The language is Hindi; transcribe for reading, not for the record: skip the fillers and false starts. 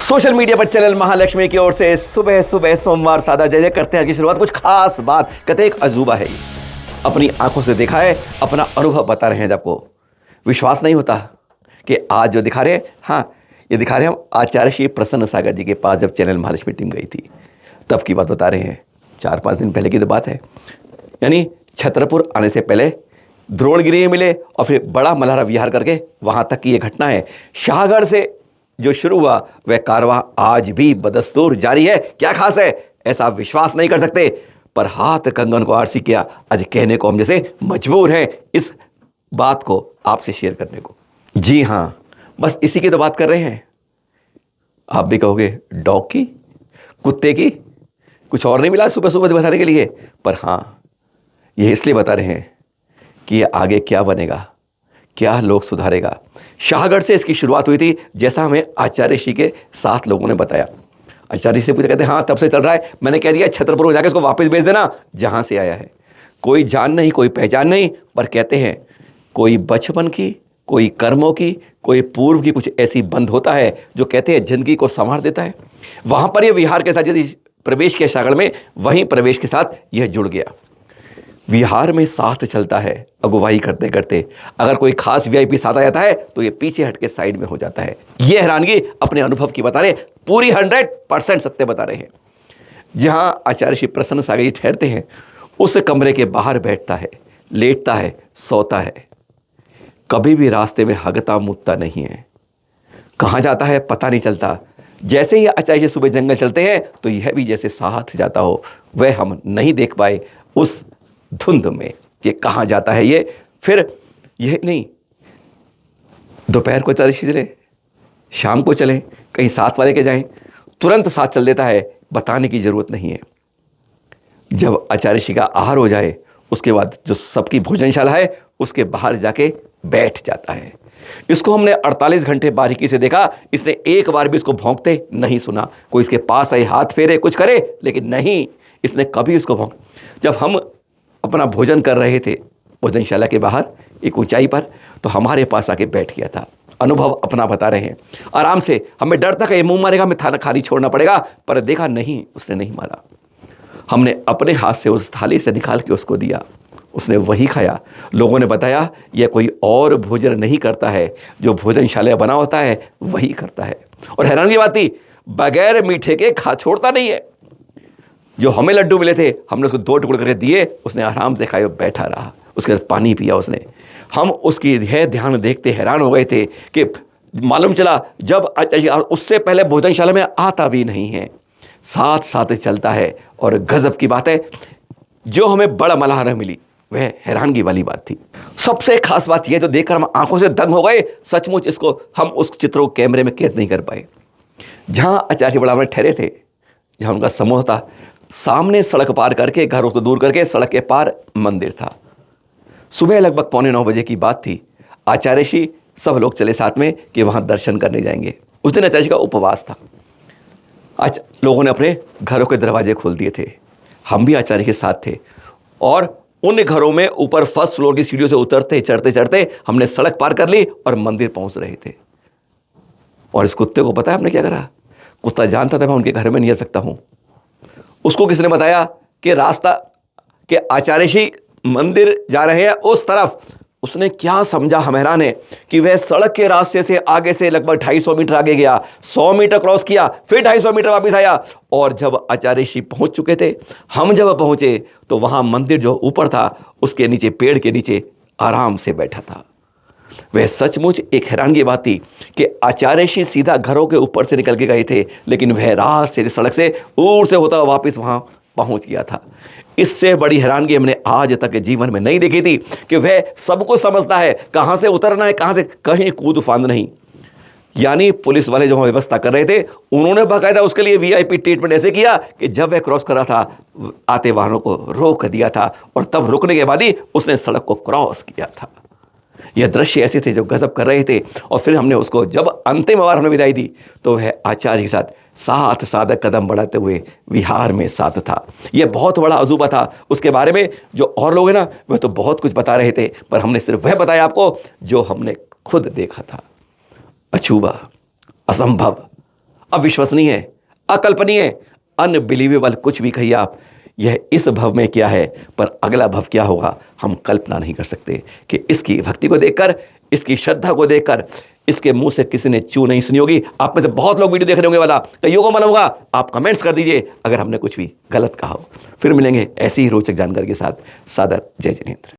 सोशल मीडिया पर चैनल महालक्ष्मी की ओर से सुबह सुबह सोमवार सादा जय करते हैं। आज की शुरुआत कुछ खास बात कहते हैं, एक अजूबा है। अपनी आंखों से देखा है, अपना अनुभव बता रहे हैं। आपको विश्वास नहीं होता कि आज जो दिखा रहे हैं, हाँ ये दिखा रहे हैं हम आचार्य श्री प्रसन्न सागर जी के पास जब चैनल महालक्ष्मी टीम गई थी तब की बात बता रहे हैं। 4-5 दिन पहले की तो बात है। यानी छतरपुर आने से पहले द्रोणगिरी में मिले और फिर बड़ा मल्हारा विहार करके वहाँ तक की ये घटना है। शाहगढ़ से जो शुरू हुआ वह कारवां आज भी बदस्तूर जारी है। क्या खास है, ऐसा आप विश्वास नहीं कर सकते, पर हाथ कंगन को आरसी किया। आज कहने को हम जैसे मजबूर हैं इस बात को आपसे शेयर करने को। जी हाँ, बस इसी की तो बात कर रहे हैं। आप भी कहोगे डॉग की, कुत्ते की, कुछ और नहीं मिला सुबह सुबह बताने के लिए, पर हाँ ये इसलिए बता रहे हैं कि ये आगे क्या बनेगा, क्या लोग सुधारेगा। शाहगढ़ से इसकी शुरुआत हुई थी, जैसा हमें आचार्य श्री के 7 लोगों ने बताया। आचार्य से पूछा, कहते हैं हाँ तब से चल रहा है। मैंने कह दिया छतरपुर में जाकर इसको वापस भेज देना जहाँ से आया है। कोई जान नहीं, कोई पहचान नहीं, पर कहते हैं कोई बचपन की, कोई कर्मों की, कोई पूर्व की कुछ ऐसी बंध होता है जो कहते हैं जिंदगी को संवार देता है। वहाँ पर यह विहार के साथ यदि प्रवेश किया शाहगढ़ में, वहीं प्रवेश के साथ यह जुड़ गया। विहार में साथ चलता है अगुवाई करते करते। अगर कोई खास वीआईपी साथ आ जाता है तो ये पीछे हटके साइड में हो जाता है। ये हैरानगी अपने अनुभव की बता रहे, पूरी 100% सत्य बता रहे हैं। जहां आचार्य श्री प्रसन्न सागर जी ठहरते हैं उस कमरे के बाहर बैठता है, लेटता है, सोता है। कभी भी रास्ते में हगता मुतता नहीं है। कहाँ जाता है पता नहीं चलता। जैसे ही आचार्य सुबह जंगल चलते हैं तो यह भी जैसे साथ जाता हो। वह हम नहीं देख पाए उस धुंध में कि कहाँ जाता है ये। फिर यह नहीं, दोपहर को चले, शाम को चले, कहीं साथ वाले के जाएं, तुरंत साथ चल देता है, बताने की जरूरत नहीं है। जब आचार्य श्री का आहार हो जाए उसके बाद जो सबकी भोजनशाला है उसके बाहर जाके बैठ जाता है। इसको हमने 48 घंटे बारीकी से देखा। इसने एक बार भी इसको भौंकते नहीं सुना। कोई इसके पास आए, हाथ फेरे, कुछ करे, लेकिन नहीं, इसने कभी इसको भौंक। जब हम अपना भोजन कर रहे थे भोजनशाला के बाहर एक ऊंचाई पर, तो हमारे पास आके बैठ गया था। अनुभव अपना बता रहे हैं। आराम से, हमें डर था कि ये मुंह मारेगा, हमें थाला खाली छोड़ना पड़ेगा, पर देखा नहीं, उसने नहीं मारा। हमने अपने हाथ से उस थाली से निकाल के उसको दिया, उसने वही खाया। लोगों ने बताया यह कोई और भोजन नहीं करता है, जो भोजनशाला बना होता है वही करता है। और हैरान की बात थी, बगैर मीठे के खा छोड़ता नहीं है। जो हमें लड्डू मिले थे हमने उसको 2 टुकड़े करके दिए, उसने आराम से खाए, बैठा रहा, उसके बाद पानी पिया उसने। हम उसकी है ध्यान देखते हैरान हो गए थे कि मालूम चला जब उससे पहले भोजनशाला में आता भी नहीं है, साथ साथ चलता है। और गजब की बात है, जो हमें बड़ा मल्हारा मिली वह हैरानगी वाली बात थी। सबसे खास बात यह जो देखकर हम आंखों से दंग हो गए, सचमुच इसको हम उस चित्र को कैमरे में कैद नहीं कर पाए। जहां आचार्य बड़ा ठहरे थे, जहां उनका समूह था, सामने सड़क पार करके, घर उसको दूर करके सड़क के पार मंदिर था। सुबह लगभग 8:45 बजे की बात थी। आचार्य श्री सब लोग चले साथ में कि वहां दर्शन करने जाएंगे। उस दिन आचार्य का उपवास था। आज लोगों ने अपने घरों के दरवाजे खोल दिए थे। हम भी आचार्य के साथ थे और उन घरों में ऊपर फर्स्ट फ्लोर की सीढ़ियों से उतरते चढ़ते चढ़ते हमने सड़क पार कर ली और मंदिर पहुंच रहे थे। और इस कुत्ते को पता है हमने क्या करा? कुत्ता जानता था मैं उनके घर में नहीं आ सकता हूं। उसको किसने बताया कि रास्ता के आचार्य श्री मंदिर जा रहे हैं उस तरफ? उसने क्या समझा, हम हैरान है कि वह सड़क के रास्ते से आगे से लगभग 250 मीटर आगे गया, 100 मीटर क्रॉस किया, फिर 250 मीटर वापस आया। और जब आचार्य श्री पहुंच चुके थे, हम जब पहुंचे तो वहां मंदिर जो ऊपर था उसके नीचे, पेड़ के नीचे आराम से बैठा था। वह सचमुच एक हैरान की बात थी कि आचार्य श्री सीधा घरों के ऊपर से निकल के गए थे, लेकिन वह रास्ते से, सड़क से ऊर से होता हुआ वापस वहां पहुंच गया था। इससे बड़ी हैरानगी हमने आज तक के जीवन में नहीं देखी थी कि वह सब कुछ समझता है, कहां से उतरना है, कहां से, कहीं कूद फांद नहीं। यानी पुलिस वाले जो व्यवस्था कर रहे थे उन्होंने बाकायदा उसके लिए वीआईपी ट्रीटमेंट ऐसे किया कि जब वह क्रॉस कर रहा था आते वाहनों को रोक दिया था और तब रुकने के बाद ही उसने सड़क को क्रॉस किया था। यह दृश्य ऐसे थे जो गजब कर रहे थे। और फिर हमने उसको जब अंतिम बार हमने विदाई दी तो वह आचार्य के साथ साथ साधक कदम बढ़ाते हुए विहार में साथ था। यह बहुत बड़ा अजूबा था। उसके बारे में जो और लोग हैं ना, वह तो बहुत कुछ बता रहे थे, पर हमने सिर्फ वह बताया आपको जो हमने खुद देखा था। अछूबा, असंभव, अविश्वसनीय, अकल्पनीय, अनबिलीवेबल कुछ भी कहिए आप, यह इस भव में किया है, पर अगला भव क्या होगा हम कल्पना नहीं कर सकते। कि इसकी भक्ति को देखकर, इसकी श्रद्धा को देखकर, इसके मुंह से किसी ने चू नहीं सुनी होगी। आप में से बहुत लोग वीडियो देख रहे होंगे, वाला कईयों को मालूम होगा। आप कमेंट्स कर दीजिए अगर हमने कुछ भी गलत कहा हो। फिर मिलेंगे ऐसी ही रोचक जानकारी के साथ। सादर जय जिनेंद्र।